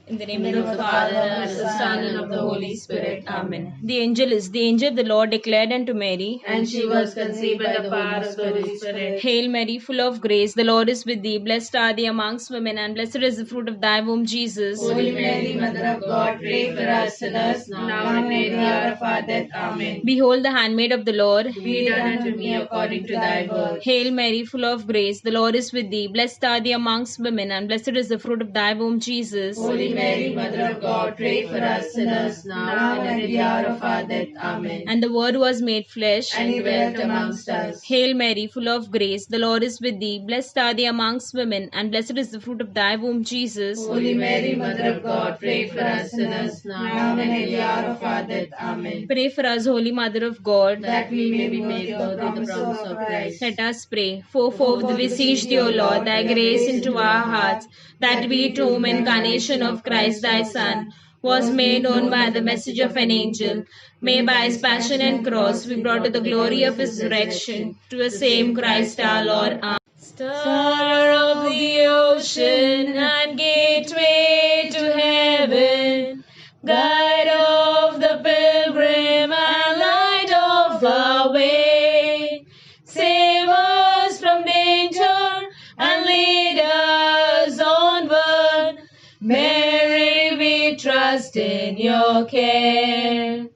In the name of the Father, and of the Son, and of the Holy Spirit. Amen. The angel of the Lord declared unto Mary, and she was conceived by the power of the Holy Spirit. Hail Mary, full of grace, the Lord is with thee. Blessed are thee amongst women, and blessed is the fruit of thy womb, Jesus. Holy Mary, Mother of God, pray for us sinners, now and at the hour of our death. Amen. Behold the handmaid of the Lord. Be done unto me according to thy word. Hail Mary, full of grace, the Lord is with thee. Blessed are thee amongst women, and blessed is the fruit of thy womb, Jesus. Holy Mary, Mother of God, pray for us sinners, now and at the hour of our death. Amen. And the Word was made flesh, and he dwelt amongst us. Hail Mary, full of grace, the Lord is with thee. Blessed are thee amongst women, and blessed is the fruit of thy womb, Jesus. Holy Mary, Mother of God, pray for us sinners, now and at the hour of our death. Amen. Pray for us, Holy Mother of God, that we may be made worthy of the promise of Christ. Let us pray. For we beseech thee, O Lord, thy grace into our hearts, that we, to whom incarnation of Christ thy Son was made known by the message of an angel, may by his passion and cross be brought to the glory of his resurrection. To the same Christ our Lord. Amen. Star of the ocean and gateway to heaven, guide of the pilgrim and light of the way, save us from danger and lead us onward. Mary, we trust in your care.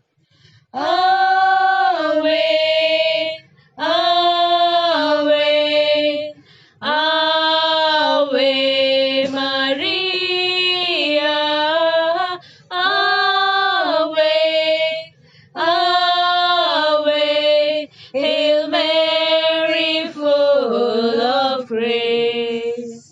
Away, away, away, Maria, away, away, Hail Mary, full of grace.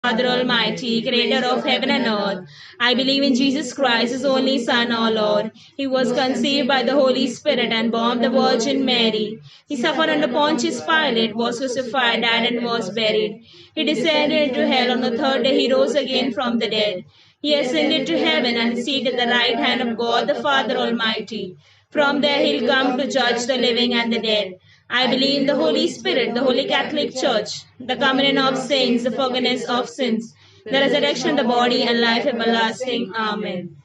Father Almighty, creator of heaven and earth, I believe in Jesus Christ, his only Son, our Lord. He was conceived by the Holy Spirit and born of the Virgin Mary. He suffered under Pontius Pilate, was crucified, died, and was buried. He descended into hell. On the third day he rose again from the dead. He ascended to heaven and is seated at the right hand of God the Father Almighty. From there he'll come to judge the living and the dead. I believe in the Holy Spirit, the Holy Catholic Church, the communion of saints, the forgiveness of sins, the resurrection of the body, and life everlasting. Amen.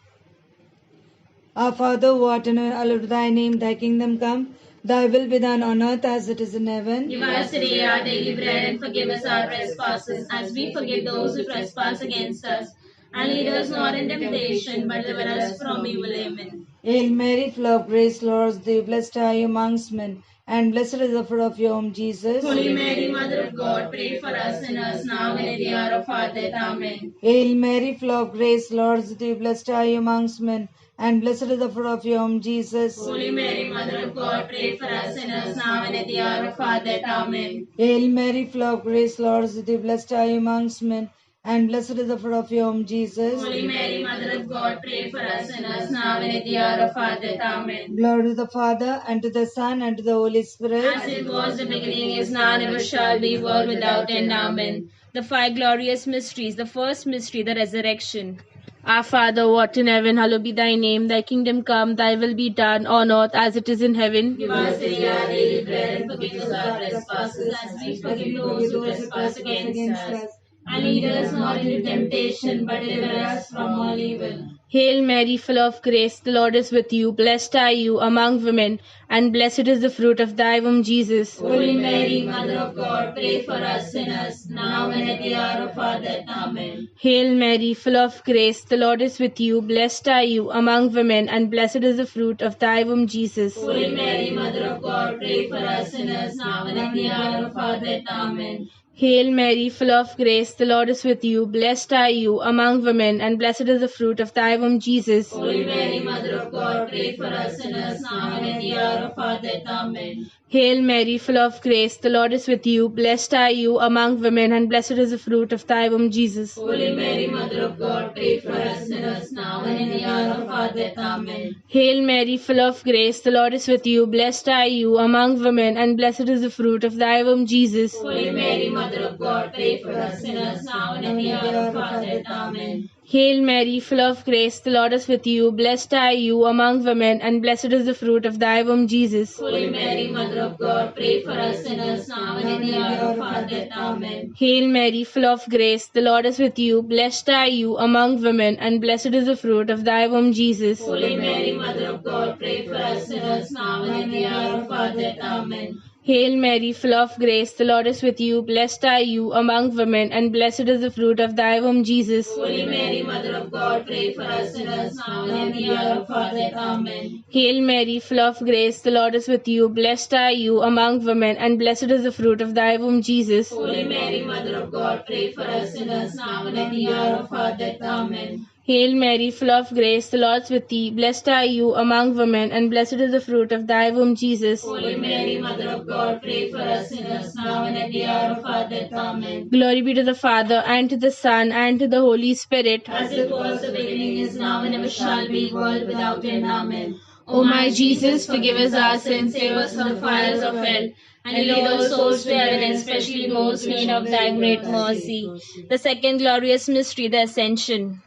Our Father, who art in heaven, hallowed be thy name, thy kingdom come, thy will be done on earth as it is in heaven. Give us today our daily bread, and forgive us our trespasses, as we forgive those who trespass against us. And lead us not in temptation, but deliver us from evil. Amen. Hail Mary, full of grace, the Lord is with thee. Blessed are you amongst men, and blessed is the fruit of your womb, Jesus. Holy Mary, Mother of God, pray for us sinners, now and at the hour of our death. Amen. Hail Mary, full of grace, the Lord is with thee. Blessed are you amongst men, and blessed is the fruit of your womb, Jesus. Holy Mary, Mother of God, pray for us sinners, now and at the hour of our death. Amen. Hail Mary, full of grace, the Lord is with thee. Blessed are you amongst men, and blessed is the fruit of your womb, Jesus. Holy Mary, Mother of God, pray for us sinners, now and at the hour of our death. Amen. Glory to the Father, and to the Son, and to the Holy Spirit. As it was in the beginning, is now, and ever shall be, world without end. Amen. The five glorious mysteries. The first mystery, the resurrection. Our Father, who art in heaven, hallowed be thy name. Thy kingdom come, thy will be done on earth as it is in heaven. Give us today our daily bread, and forgive us our trespasses, as we forgive those who trespass against us. And lead us not into temptation, but deliver us from all evil. Hail Mary, full of grace, the Lord is with you. Blessed are you among women, and blessed is the fruit of thy womb, Jesus. Holy Mary, Mother of God, pray for us sinners, now and at the hour of our death. Amen. Hail Mary, full of grace, the Lord is with you. Blessed are you among women, and blessed is the fruit of thy womb, Jesus. Holy Mary, Mother of God, pray for us sinners, now and at the hour of our death. Amen. Hail Mary, full of grace, the Lord is with you. Blessed are you among women, and blessed is the fruit of thy womb, Jesus. Holy Mary, Mother of God, pray for us sinners, now and at the hour of our death. Amen. Hail Mary, full of grace, the Lord is with you. Blessed are you among women, and blessed is the fruit of thy womb, Jesus. Holy Mary, Mother of God, pray for us sinners, now and at the hour of our death. Amen. Hail Mary, full of grace, the Lord is with you. Blessed are you among women, and blessed is the fruit of thy womb, Jesus. Holy Mary, Mother of God, pray for us sinners, now and at the hour of our death. Amen. Hail Mary, full of grace, the Lord is with you. Blessed are you among women, and blessed is the fruit of thy womb, Jesus. Holy Mary, Mother of God, pray for us sinners now and in the hour of our death. Amen. Hail Mary, full of grace, the Lord is with you. Blessed are you among women, and blessed is the fruit of thy womb, Jesus. Holy Mary, Mother of God, pray for us sinners now and in the hour of our death. Amen. Hail Mary, full of grace, the Lord is with you. Blessed are you among women, and blessed is the fruit of thy womb, Jesus. Holy Mary, Mother of God, pray for us sinners now and in the hour of our death. Amen. Hail Mary, full of grace, the Lord is with you. Blessed are you among women, and blessed is the fruit of thy womb, Jesus. Holy Mary, Mother of God, pray for us sinners now and in the hour of our death. Amen. Hail Mary, full of grace, the Lord is with thee. Blessed are you among women, and blessed is the fruit of thy womb, Jesus. Holy Mary, Mother of God, pray for us sinners now and at the hour of our death. Amen. Glory be to the Father, and to the Son, and to the Holy Spirit. As it was the beginning, is now, and ever shall be, world without end. Amen. O my Jesus, forgive us our sins, save us from the fires of hell, and lead all souls to heaven, especially those in need of thy great mercy. The second glorious mystery, the Ascension.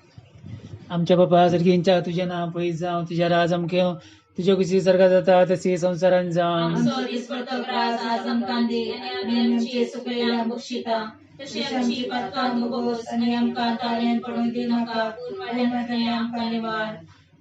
आमच्या बापा सर्गींच्या तुझे नाम पैस जावं, तुझ्या राज अमकेव, तुझ्या कुशी सर्गात जाता तसे संसारान जावं. Solis portogras azam kandi, आणि आमची सुकलेला बुक्षिता, तशी आमची पत्कान मुगोस, आणि आमका ताळ्यान पडून दी नका, पूर्वजन्मते आमका निवार.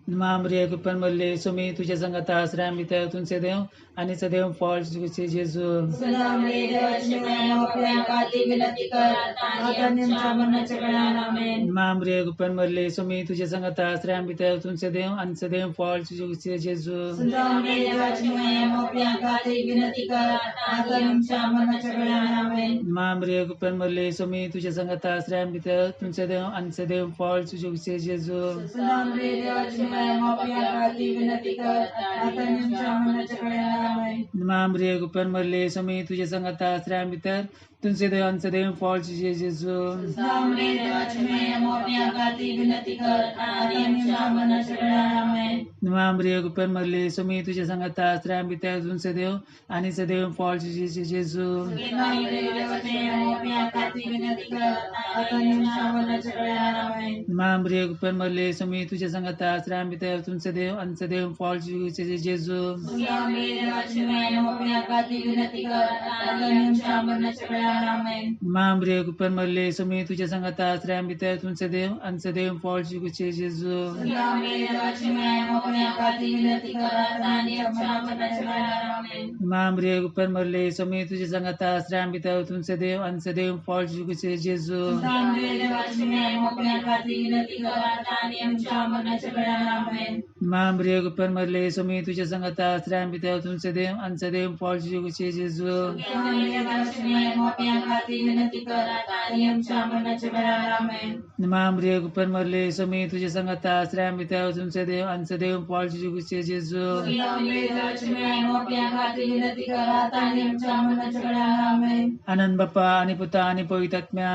मामरे कुपन मल्ले सुमी तुझ्या संगत आश्रय मित्र तुमसे देव आणि सदैव फॉल्स तुझे जेजू. सुनामरे देवाची माया मोकळ्या काती विनती कर, आता निमच्या मनाच्या वेळान. आमेन. मामरे कुपन मल्ले सुमी तुझ्या संगत आश्रय मित्र तुमसे देव आणि सदैव फॉल्स तुझे जेजू. सुनामरे देवाची माया मोकळ्या काती विनती कर, आता निमच्या मनाच्या वेळान. आमेन. मामरे कुपन मल्ले सुमी तुझ्या संगत आश्रय मित्र तुमसे देव आणि सदैव फॉल्स तुझे जेजू. सुनामरे देवाची माया मोकळ्या काती विनती कर, आता निमच्या मनाच्या वेळान. आमेन. मामरे कुपन मल्ले सुमी तुझ्या संगत आश्रय मित्र तुमसे देव आणि सदैव फॉल्स तुझे जेजू. सुनामरे देवाची माया मोकळ्या काती विनती कर, आता निमच्या मनाच्या वेळान. आमेन. मामरे कुपन मल्ले सुमी तुझ्या संगत आश्रय मित्र तुमसे देव आणि सदैव फॉल्स तुझे जेजू. सुनामरे देवाची माया मोकळ्या काती विनती कर, आता निमच्या मनाच्या वेळान. आमेन. मामरे कुपन मल्ले सुमी तुझ्या संगत आश्रय मित्र तुमसे देव आणि सदैव फॉल्स तुझे जेजू. सुनामरे देवाची माया मोकळ्या काती विनती कर, आता निमच्या मनाच्या वेळान. आमेन. मामरे कुपन मल्ले सुमी तुझ्या संगत आश्रय मित्र तुमसे देव आणि सदैव फॉल्स तुझे जेजू. सुनामरे देवाची माया मोकळ्या काती विनती कर, आता निमच्या मनाच्या वेळान. आमेन. मामरे कुपन मल्ले सुमी तुझ्या संगत आश्रय मित्र तुमसे देव आणि सदैव फॉल्स तुझे जेजू. सुनामरे देवाची माया मोकळ्या काती विनती कर, आता निमच्या मनाच्या वेळान. आमेन. मामरे कुपन मल्ले सुमी तुझ्या संगत आश्रय मित्र तुमसे देव आणि सदैव फॉल्स तुझे जेजू. सुनामरे देवाची माया मोकळ्या काती विनती कर, आता निमच्या मनाच्या वेळान. आमेन. मामरे कुपन मल्ले सुमी तुझ्या संगत आश्रय मित्र तुमसे देव आणि सदैव फॉल्स तुझे जेजू. सुनामरे देवाची माया मोकळ्या काती विनती कर, आता निमच्या मनाच्या वेळान. आमेन. आनंद बाप्पा आणि पुता आणि पवित्रात्म्या.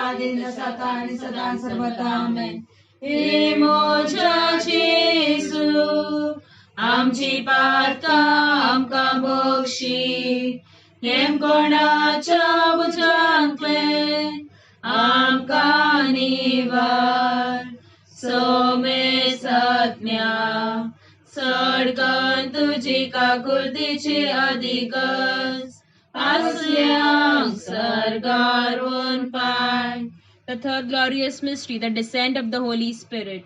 आदिन सता आणि सदा सर्वदा. आमेन. हे मोच्या जेजू, आमची पातका आमका बक्षी, हेम कोणाच्या भुजांतले आमका निवार. सोमे सत्म्या सडकन तुझी काकुर्दीची अधिकच, आसल्यांक सरगारवून पाय. The third glorious mystery, the descent of the Holy Spirit.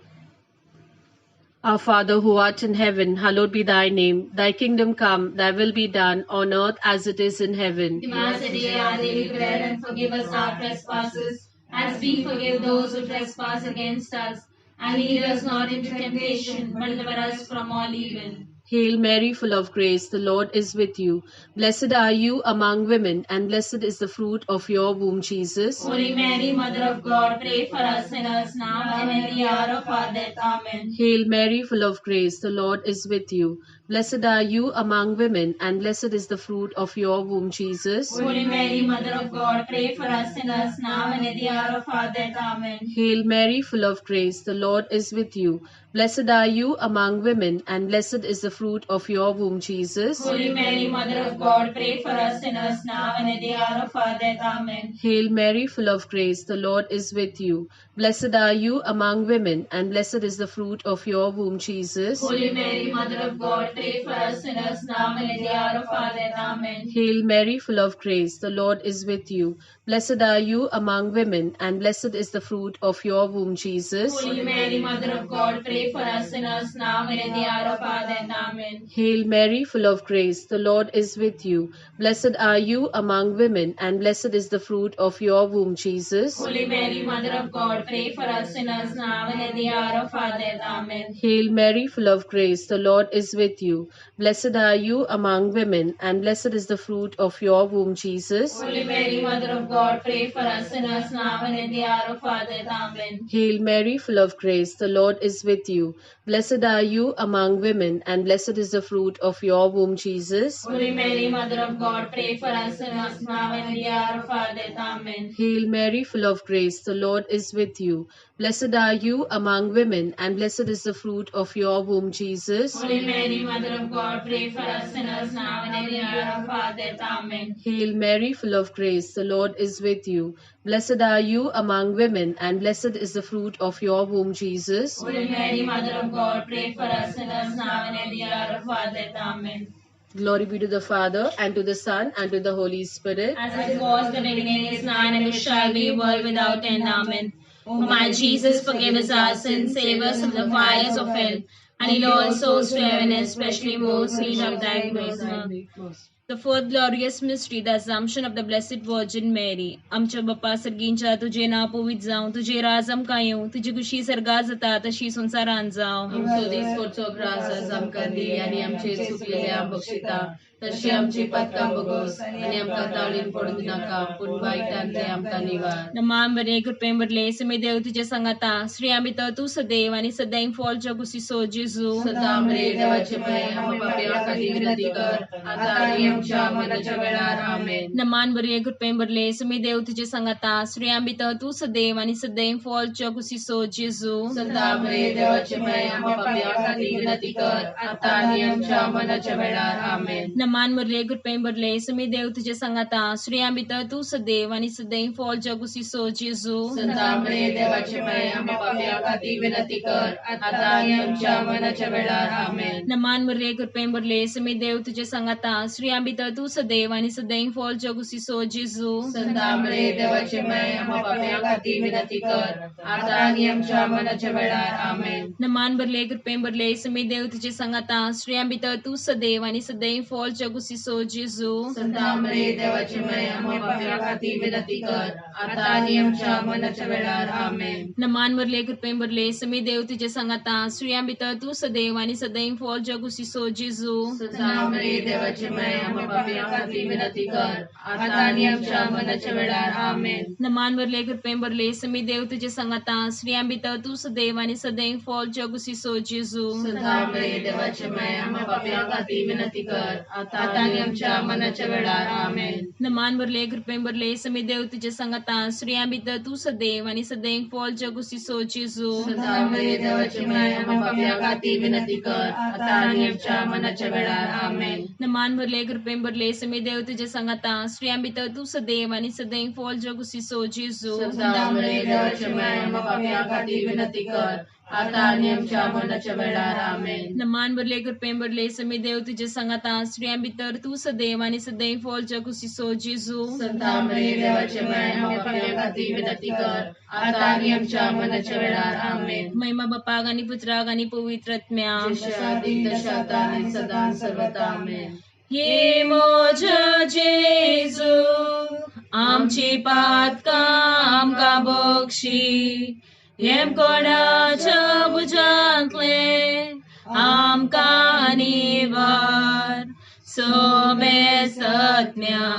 Our Father who art in heaven, hallowed be thy name. Thy kingdom come, thy will be done, on earth as it is in heaven. Give us today our daily bread, and forgive us our trespasses, as we forgive those who trespass against us. And lead us not into temptation, but deliver us from all evil. Hail Mary, full of grace, the Lord is with you. Blessed are you among women, and blessed is the fruit of your womb, Jesus. Holy Mary, Mother of God, pray for us sinners now and in the hour of our death. Amen. Hail Mary, full of grace, the Lord is with you. Blessed are you among women, and blessed is the fruit of your womb, Jesus. Holy Mary, Mother of God, pray for us sinners now and at the hour of our death. Amen. Hail Mary, full of grace, the Lord is with you. Blessed are you among women, and blessed is the fruit of your womb, Jesus. Holy Mary, Mother of God, pray for us sinners now and at the hour of our death. Amen. Hail Mary, full of grace, the Lord is with you. Blessed are you among women, and blessed is the fruit of your womb, Jesus. Holy Mary, Mother of God, pray for us sinners now and at the hour of our death. Amen. Hail Mary, full of grace, the Lord is with you. Blessed are you among women, and blessed is the fruit of your womb, Jesus. Holy Mary, Mother of God, pray for us sinners now and at the hour of our death. Amen. Hail Mary, full of grace, the Lord is with you. Blessed are you among women, and blessed is the fruit of your womb, Jesus. Holy Mary, Mother of God, pray for us sinners now and at the hour of our death. Amen. Hail Mary, full of grace, the Lord is with you. Blessed are you among women, and blessed is the fruit of your womb, Jesus. Holy Mary, Mother of God, pray for us sinners now and at the hour of our death. Amen. Hail Mary, full of grace, the Lord is with you. Blessed are you among women, and blessed is the fruit of your womb, Jesus. Holy Mary, Mother of God, pray for us sinners now and at the hour of our death. Amen. Hail Mary, full of grace, the Lord is with you. Blessed are you among women, and blessed is the fruit of your womb, Jesus. Holy Mary, Mother of God, pray for us sinners now and at the hour of our death. Amen. Hail Mary, full of grace, the Lord is with you. Blessed are you among women, and blessed is the fruit of your womb, Jesus. Holy Mary, Mother of God, pray for us sinners now and at the hour of our death. Amen. Glory be to the Father, and to the Son, and to the Holy Spirit. As it was in the beginning, is now, and ever shall be, world without end. Amen. O my Jesus, forgive us our sins, save us from the fires of hell, and lead all souls to heaven, especially those who need of thy mercy. The fourth glorious mystery, the Assumption of the Blessed Virgin Mary. आमच्या बाप्पा सर्गींच्या तुझे नाव पवित्र जावं, तुझे राजम काय येऊ, तुझी खुशी सर्गा जाता तशी संसारान जावं. आमचो दीस पोटचो ग्रास आमकां दी, आणि आमचे चुकलेल्या बक्षिता तशी आमची पत्का बगोस, आणि आमकां ताळीन पडूंक नाका, पूण वाईटांतले आमकां निवार. नमान बरे कृपें बदले समे देव तुझे संगता, श्री आम्ही तर तू सदैव आणि सदैव फॉल जगुसी सो जेजू. सदा मरे देवाचे पाय, आम्हा पाप्या खातीर विनंती कर, आता आणि आमच्या मरणाच्या वेळार. आमेन. नमान बरे कृपें बदले समे देव तुझे संगता, श्री आम्ही तर तू सदैव आणि सदैव फॉल जगुसी सो जेजू. सदा मरे देवाचे पाय, आम्हा पाप्या खातीर विनंती कर, आता आणि आमच्या मरणाच्या वेळार. आमेन. नमान बरे कृपें बदले समे देव तुझे संगता, श्री आम्ही तर तू सदैव आणि सदैव फॉल जगुसी सो जेजू. सदा मरे देवाचे पाय, आम्हा पाप्या खातीर विनंती कर, आता आणि आमच्या मरणाच्या वेळार. आमेन. नमान बरे कृपें बदले समे देव तुझे संगता, श्री आम्ही तर तू सदैव आणि सदैव फॉल जगुसी सो जेजू. सदा मरे देवाचे पाय, आम्हा पाप्या खातीर विनंती कर, आता आणि आमच्या मरणाच्या वेळार. आमेन. नमान बदले कृपें बदले समे देव तुझे संगता, श्री आम्ही तर तू सदैव आणि सदैव फॉल जगुसी सो जेजू. सदा मरे देवाचे पाय, आम्हा पाप्या खातीर विनंती कर, आता आणि आमच्या मरणाच्या वेळार. आमेन. नमान बदले कृपें बदले समे देव तुझे संगता, श्री आम्ही तर तू सदैव आणि सदैव फॉल जगुसी सो जेजू. सदा मरे देवाचे पाय, आम्हा पाप्या खातीर विनंती कर, आता आणि आमच्या मरणाच्या वेळार. आमेन. नमान बदले कृपें बदले समे देव तुझे संगता, श्री आम्ही तर तू सदैव आणि सदैव फॉल जगुसी सो जेजू. सदा मरे देवाचे पाय, आम्हा पाप्या खातीर विनंती कर, आता आणि आमच्या मरणाच्या वेळार. आमेन. नमान बदले कृपें बदले समे देव तुझे संगता, श्री आम्ही तर तू सदैव आणि सदैव फॉल जगुसी सो जेजू. सदा मरे देवाचे पाय, आम्हा पाप्या खातीर विनंती कर, आता आणि आमच्या मरणाच्या वेळार. आमेन. नमान बदले कृपें बदले समे देव तुझे संगता, श्री आम्ही तर तू सदैव आणि सदैव फॉल जगुसी सो जेजू. सदा मरे देवाचे पाय, आम्हा पाप्या खातीर विनंती कर, आता आणि आमच्या मरणाच्या वेळार. आमेन. नमान बदले कृपें बदले समे देव तुझे संगता, श्री आम्ही तर तू सदैव आणि सदैव फॉल जगुसी सो जेजू. सदा मरे देवाचे पाय, आम्हा पाप्या खातीर विनंती कर, आता आणि आमच्या मरणाच्या वेळार. आमेन. महिमा बापाक आणि पुत्राक आणि पवित्र आत्म्या. जशा आदी तशा आता आणि सदा सर्वदा. आमेन. ये मोज जेजू आमची पातका आमका बक्षी, हेम कोणाच्या भुजांतले आमका निवार. सोमे सत्म्या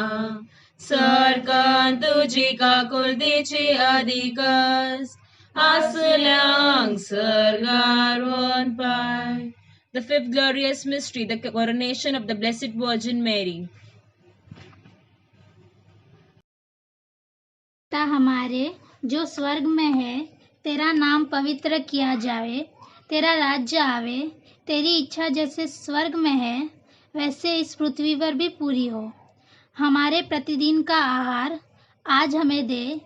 सरकन तुझी काकुलतीची अधिकस, असल्यांक सरगारवन पाय. The fifth glorious mystery, the coronation of the Blessed Virgin Mary. पिता हमारे जो स्वर्ग में है, तेरा नाम पवित्र किया जावे, तेरा राज्य आवे, तेरी इच्छा जैसे स्वर्ग में है वैसे इस पृथ्वी पर भी पूरी हो। हमारे प्रतिदिन का आहार आज हमें दे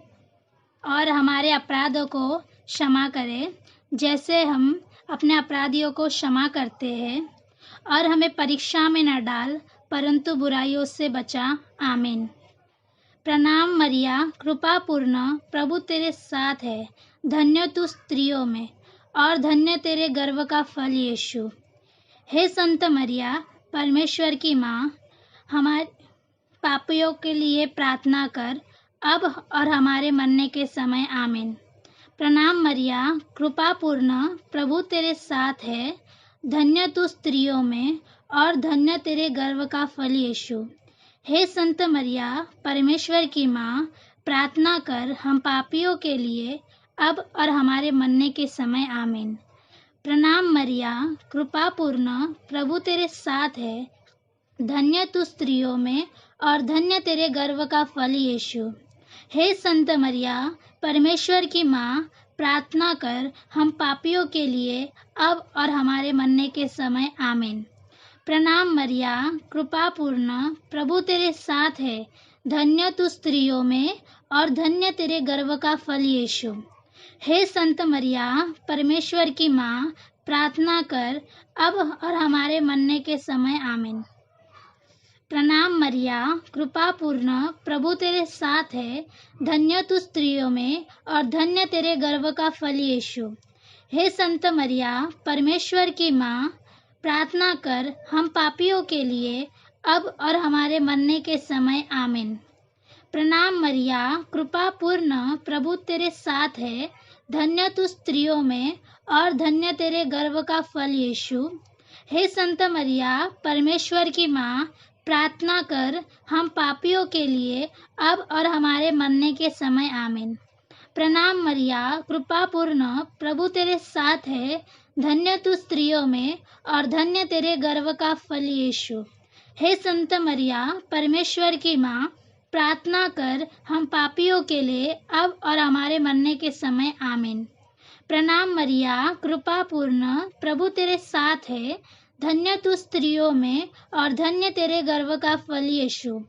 और हमारे अपराधों को क्षमा करे जैसे हम अपने अपराधियों को क्षमा करते हैं, और हमें परीक्षा में न डाल परंतु बुराइयों से बचा। आमीन। प्रणाम मरिया, कृपा पूर्ण, प्रभु तेरे साथ है, धन्य तू स्त्रियों में और धन्य तेरे गर्भ का फल यीशु। हे संत मरिया, परमेश्वर की माँ, हमारे पापियों के लिए प्रार्थना कर अब और हमारे मरने के समय। आमीन। प्रणाम मरिया, कृपा पूर्ण, प्रभु तेरे साथ है, धन्य तू स्त्रियों में और धन्य तेरे गर्भ का फल यीशु। हे संत मरिया, परमेश्वर की माँ, प्रार्थना कर हम पापियों के लिए अब और हमारे मरने के समय। आमीन। प्रणाम मरिया, कृपा पूर्ण, प्रभु तेरे साथ है, धन्य तू स्त्रियों में और धन्य तेरे गर्भ का फल यीशु। हे संत मरिया, परमेश्वर की माँ, प्रार्थना कर हम पापियों के लिए अब और हमारे मरने के समय। आमीन। प्रणाम मरिया, कृपा पूर्ण, प्रभु तेरे साथ है, धन्य तू स्त्रियों में और धन्य तेरे गर्भ का फल यीशु। हे संत मरिया, परमेश्वर की माँ, प्रार्थना कर अब और हमारे मरने के समय। आमीन। प्रणाम मरिया, कृपा पूर्ण, प्रभु तेरे साथ है, धन्य तू स्त्रियों में और धन्य तेरे गर्भ का फल यीशु। हे संत मरिया, परमेश्वर की माँ, प्रार्थना कर हम पापियों के लिए अब और हमारे मरने के समय। आमीन। प्रणाम मरिया, कृपा पूर्ण, प्रभु तेरे साथ है, धन्य तू स्त्रियों में और धन्य तेरे गर्भ का फल यीशु। हे संत मरिया, परमेश्वर की माँ, प्रार्थना कर हम पापियों के लिए अब और हमारे मरने के समय। आमीन। प्रणाम मरिया, कृपा पूर्ण, प्रभु तेरे साथ है, धन्य तू स्त्रियों में और धन्य तेरे गर्भ का फल यीशु। हे संत मरिया, परमेश्वर की माँ, प्रार्थना कर हम पापियों के लिए अब और हमारे मरने के समय। आमीन। प्रणाम मरिया, कृपा पूर्ण, प्रभु तेरे साथ है, धन्य तू स्त्रियों में और धन्य तेरे गर्भ का फल यीशु।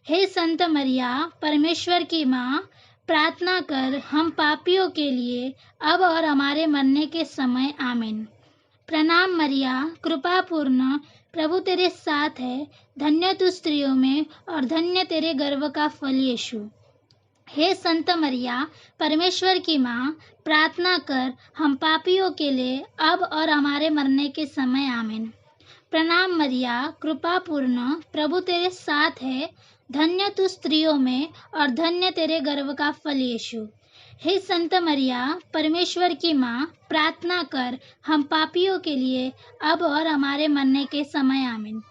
हे संत मरिया, परमेश्वर की माँ, प्रार्थना कर हम पापियों के लिए अब और हमारे मरने के समय। आमीन। प्रणाम मरिया, कृपा पूर्ण, प्रभु तेरे साथ है, धन्य तू स्त्रियों में और धन्य तेरे गर्भ का फल यीशु। हे संत मरिया, परमेश्वर की माँ, प्रार्थना कर हम पापियों के लिए अब और हमारे मरने के समय। आमीन। प्रणाम मरिया, कृपा पूर्ण, प्रभु तेरे साथ है, धन्य तू स्त्रियों में और धन्य तेरे गर्भ का फल यीशु। हे संत मरिया, परमेश्वर की माँ, प्रार्थना कर हम पापियों के लिए अब और हमारे मरने के समय। आमीन।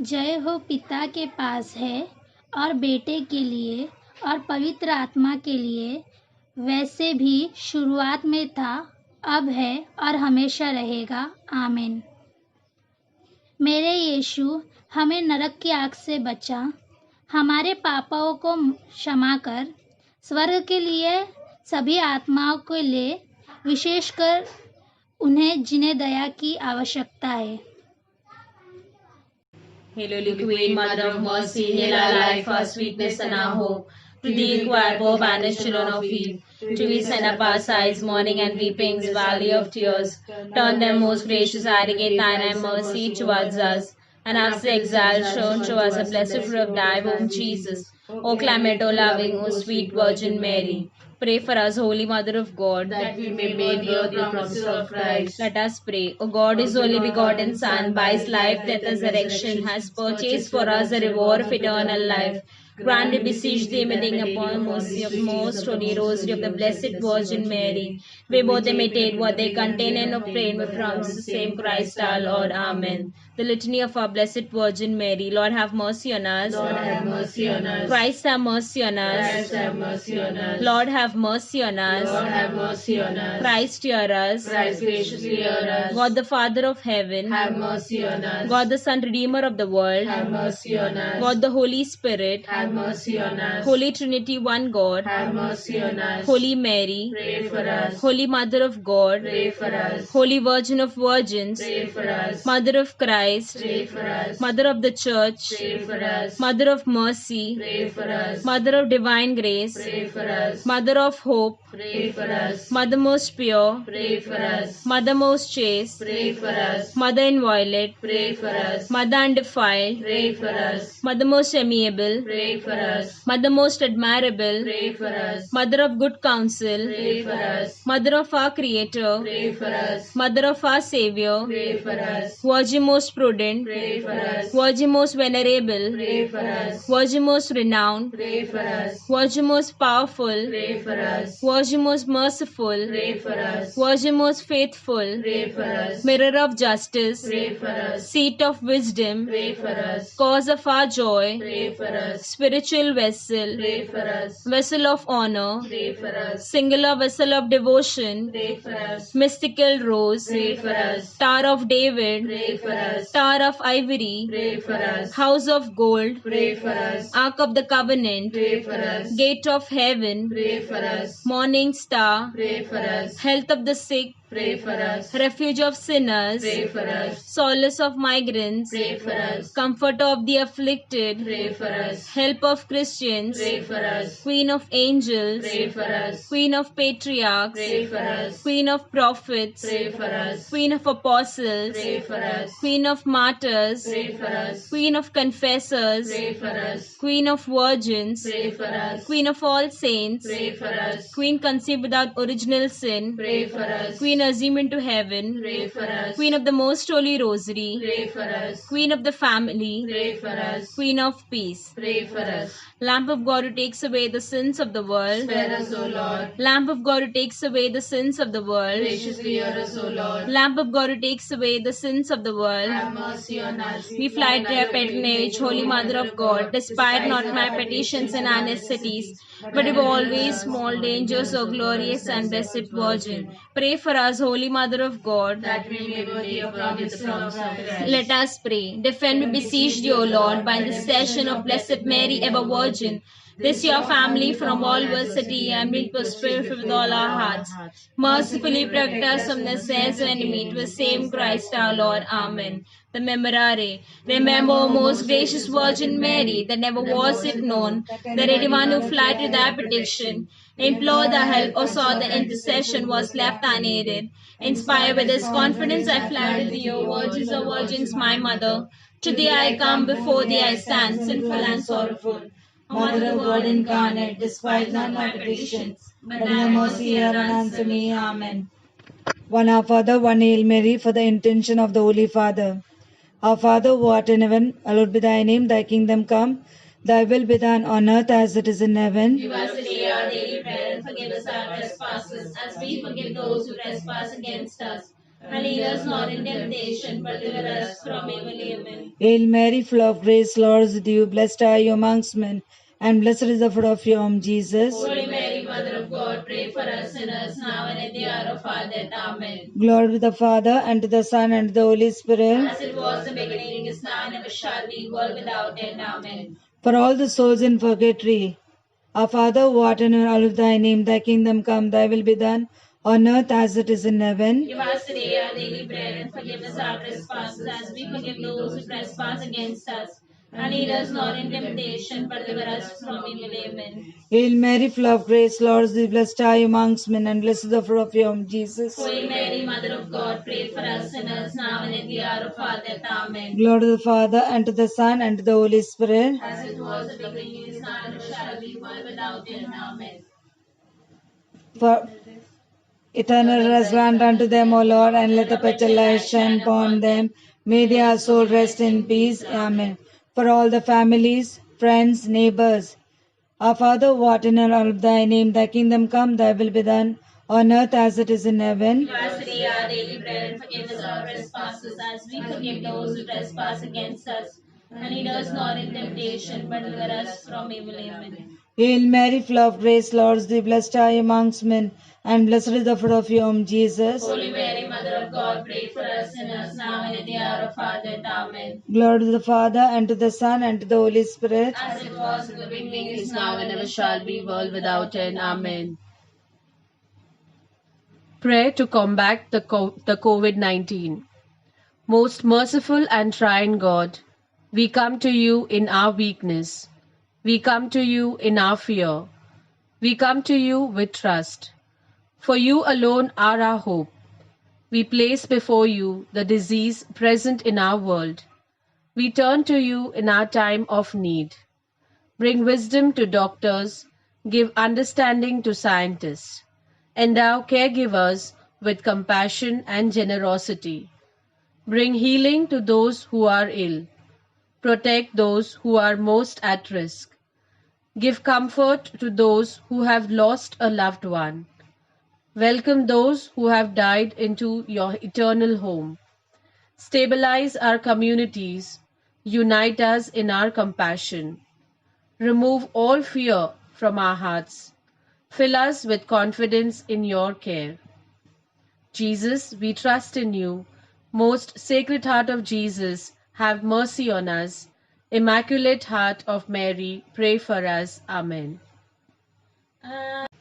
जय हो पिता के पास है और बेटे के लिए और पवित्र आत्मा के लिए, वैसे भी शुरुआत में था, अब है और हमेशा रहेगा। आमीन। मेरे यीशु, हमें नरक की आग से बचा, हमारे पापों को क्षमा कर, स्वर्ग के लिए सभी आत्माओं के लिए, विशेषकर उन्हें जिन्हें दया की आवश्यकता है। Hail, Holy Queen, Mother of Mercy, hail our life, our sweetness and our hope. To thee inquire, poor banished children of Eve. To thee send up our sighs, mourning and weepings, valley of tears. Turn them, most gracious Advocate, thine mercy towards us. And after the exile shown to us, a blessed fruit of thy womb, Jesus. O clement, O loving, O sweet Virgin Mary. Pray for us, Holy Mother of God, that we may make good the promises of Christ. Let us pray. O God, His only begotten Son, by His life, death, and resurrection, has purchased for us the reward of eternal life. Grant, we beseech Thee, meeting upon the mercy of most holy Rosary of the Blessed Virgin Mary, we both imitate what they contain and obtain with promise the same Christ our Lord. Amen. The Litany of our Blessed Virgin Mary. Lord, have mercy on us. Lord, have mercy on us. Christ, have mercy on us. Christ, have mercy on us. Lord, have mercy on us. Lord, have mercy on us. Christ, hear us. Christ, graciously hear us. God, the Father of heaven. Have mercy on us. God, the Son, Redeemer of the world. have mercy on us. God, the Holy Spirit. have mercy on us. Holy Trinity, one God. have mercy on us. Holy Mary. pray for us. Holy Mother of God. Pray for us. Holy Virgin of Virgins. Pray for us. Mother of Christ. Pray for us. Mother of the Church. Pray for us. Mother of Mercy. Pray for us. Mother of Divine Grace. Pray for us. Mother of Hope. Pray for us. Mother most pure. Pray for us. Mother most chaste. Pray for us. Mother inviolate. Pray for us. Mother undefiled. Pray for us. Mother most amiable. Pray for us. Mother most admirable. Pray for us. Mother of good counsel. Pray for us. Mother of our Creator. Pray for us. Mother of our Savior. Pray for us. Virgin most prudent. Pray for us. Virgin most venerable. Pray for us. Virgin most renowned. Pray for us. Virgin most powerful. Pray for us. Virgin most merciful. Pray for us. Virgin most faithful. Pray for us. Mirror of justice. Pray for us. Seat of wisdom. Pray for us. Cause of our joy. Pray for us. Spiritual vessel. Pray for us. Vessel of honor. Pray for us. Singular vessel of devotion. Pray for us. Mystical rose. Pray for us. Tower of David. Pray for us. Tower of ivory. Pray for us. House of gold. Pray for us. Ark of the covenant. Pray for us. Gate of heaven. Pray for us. Morning star. Pray for us. Health of the sick. Pray for us. Refuge of sinners. Pray for us. Solace of migrants. Pray for us. Comfort of the afflicted. Pray for us. Help of Christians. Pray for us. Queen of angels. Pray for us. Queen of patriarchs. Pray for us. Queen of prophets. Pray for us. Queen of apostles. Pray for us. Queen of martyrs. Pray for us. Queen of confessors. Pray for us. Queen of virgins. Pray for us. Queen of all saints. Pray for us. Queen conceived without original sin. Pray for us. Queen assumed into heaven. Pray for us. Queen of the most holy rosary. Pray for us. Queen of the family. Pray for us. Queen of peace. Pray for us. Lamp of God who takes away the sins of the world. Spare us, O Lord. Lamp of God who takes away the sins of the world. Graciously hear us, O Lord. Lamp of God who takes away the sins of the world. Have mercy on us. We fly to your patronage, Holy Mother of God. Despite not my petitions and our necessities, but of always small dangers, O glorious and blessed Virgin. Pray for us, Holy Mother of God. That we may worthy of the promise of Christ. Let us pray. Defend, we beseech thee, O Lord, by the intercession of Blessed Mary, ever Virgin, this your family from all adversity and be prosperous with all our hearts. Mercifully protect us from the snares of enemy, to the same Christ our Lord. Amen. The Memorare. Remember, O most gracious Virgin Mary, that never was it known that anyone who fled to thy protection, implored thy help, or sought the intercession was left unaided. Inspired with this confidence, I fly to thee, O Virgins of Virgins, my mother. To thee I come, before thee I stand, sinful and sorrowful. Mother of God incarnate, despise not my petitions, but in your mercy hear and answer me. Amen. One Our Father, one Hail Mary, for the intention of the Holy Father. Our Father who art in heaven, hallowed be thy name, thy kingdom come, thy will be done on earth as it is in heaven. Give us today our daily bread, and forgive us our trespasses, as we forgive those who trespass against us. And lead us not in temptation, but deliver us from evil. Amen. Hail Mary, full of grace, Lord is with you. Blessed are you amongst men, and blessed is the fruit of your womb, Jesus. Holy Mary, Mother of God, pray for us sinners, now and at the hour of our death. Amen. Glory to the Father, and to the Son, and to the Holy Spirit. As it was in the beginning, is now, and ever shall be, world without end. Amen. For all the souls in purgatory, our Father who art in heaven, hallowed be thy name, thy kingdom come, thy will be done, on earth as it is in heaven. Give us today our daily bread, and forgive us our trespasses, as we forgive those who trespass against us. And lead us not in temptation, but deliver us from evil. Amen. Hail Mary, full of grace, Lord is with thee. Blessed are you amongst men, and blessed is the fruit of your womb, Jesus. Holy Mary, Mother of God, pray for us sinners, now and at the hour of our death. Amen. Glory to the Father, and to the Son, and to the Holy Spirit. As it was in the beginning, is now, and ever shall be, world without end. Amen. For eternal rest grant unto them, O Lord, and let the perpetual light shine upon them. May their soul rest in peace. Amen. For all the families, friends, neighbors, our Father who art in heaven, hallowed be thy name, thy kingdom come, thy will be done, on earth as it is in heaven. Give us today our daily bread, and forgive us our trespasses, as we forgive those who trespass against us. And lead us not in temptation, but deliver us from evil. Amen. Hail Mary, full of grace, Lord is thee, blessed are you amongst men, and blessed is the fruit of your womb, Jesus. Holy Mary, Mother of God, pray for us sinners, now and at the hour of our death. Amen. Glory to the Father, and to the Son, and to the Holy Spirit. As it was in the beginning, Is now and ever shall be, world without end. Amen. Prayer to combat the COVID-19. Most merciful and triune God, we come to you in our weakness. We come to you in our fear. We come to you with trust. For you alone are our hope. We place before you the disease present in our world. We turn to you in our time of need. Bring wisdom to doctors, give understanding to scientists. Endow caregivers with compassion and generosity. Bring healing to those who are ill. Protect those who are most at risk. Give comfort to those who have lost a loved one. Welcome those who have died into your eternal home. Stabilize our communities. Unite us in our compassion. Remove all fear from our hearts. Fill us with confidence in your care. Jesus, we trust in you. Most Sacred Heart of Jesus, have mercy on us. Immaculate Heart of Mary, pray for us. Amen.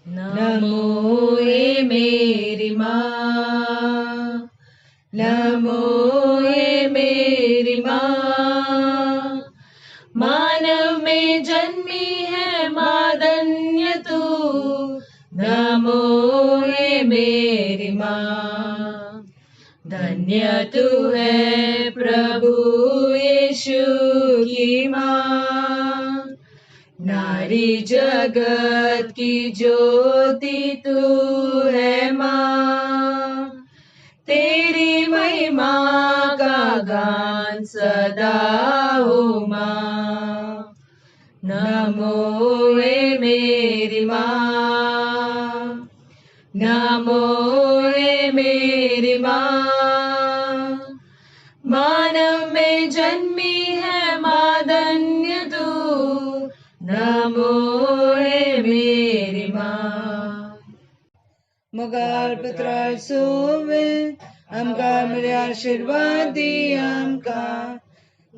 Namo हे मेरी माँ, नमो हे मेरी माँ, मानव में जन्मी है माँ धन्य तू, नमो हे मेरी माँ, धन्य तू है प्रभु यीशु की माँ, नारी जगत की ज्योति तू है माँ, तेरी महिमा का गान सदा हो माँ, नमो हे मेरी माँ, नमो हे मेरी माँ, मानव में जन्मी है माँ धन्य तू, नमो हे मेरी माँ. मगर पुत्र सोवे आमका मेरे आशीर्वाद दी आमका,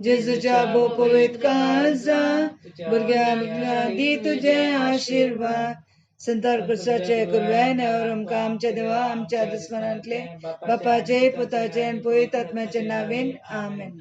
जेजूच्या पवित्र काळजा भुरग्या दी तुझे आशीर्वाद, संतार कुर्साचे कुरवेन और आमका आमच्या देवा आमच्या दुश्मनांतले बापाचे पुताचे आणि पवित्र आत्म्याचे नावेन आमेन.